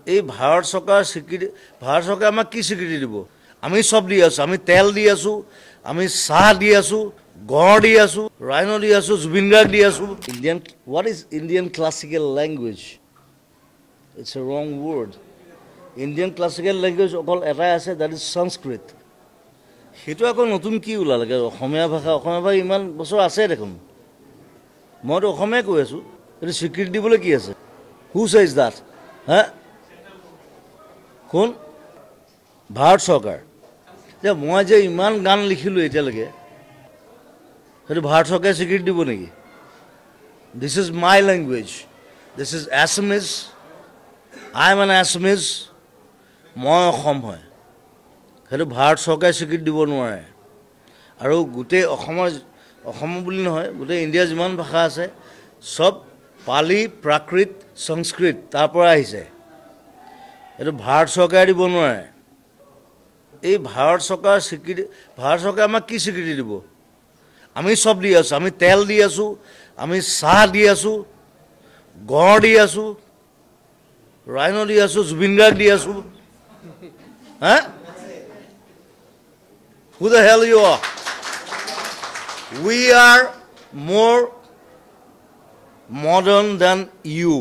এই ভাৰত চৰকাৰ স্বীকৃতি ভাৰত চৰকাৰে আমাক কি স্বীকৃতি দিব আমি সব দি আছো আমি তেল দি আছো আমি চাহ দি আছো গড় দি আছো ৰাইনো দি আছো জুবিন গাৰ্গ দি আছো Indian what is Indian classical language it's a wrong word Indian classical language অকল এটাই আছে that is Sanskrit হেতু আকৌ নতুন কি ওলালে অসমীয়া ভাষা ইমান বছৰ আছে দেখোন মইতো অসমীয়া কৈ আছো এটো স্বীকৃতি দিবলৈ কি আছে who says that হ্যাঁ কোন ভাৰত চৰকাৰ যে মই যে ইমান গান লিখিলো এতিয়ালৈকে হেতু ভাৰত চৰকাৰে স্বীকৃতি দিব নেকি this is my language this is Assamese I am an Assamese মই অসম হয় হেতু ভাৰত চৰকাৰে স্বীকৃতি দিব নোৱাৰে আৰু গোটেই অসম বুলি নহয় গোটেই ইণ্ডিয়া যিমান ভাষা আছে সব পালি প্ৰাকৃত সংস্কৃত তাৰ পৰা আহিছে এটো ভাৰত চৰকাৰে দিব নোৱাৰে এই ভাৰত চৰকাৰ স্বীকৃতি ভাৰত চৰকাৰে আমাক কি স্বীকৃতি দিব আমি সব দি আছো আমি তেল দি আছো আমি চাহ দি আছো গড় দি আছো ৰাইনো দি আছো জুবিন গাৰ্গ দি আছো হা who the hell you are we are more modern than you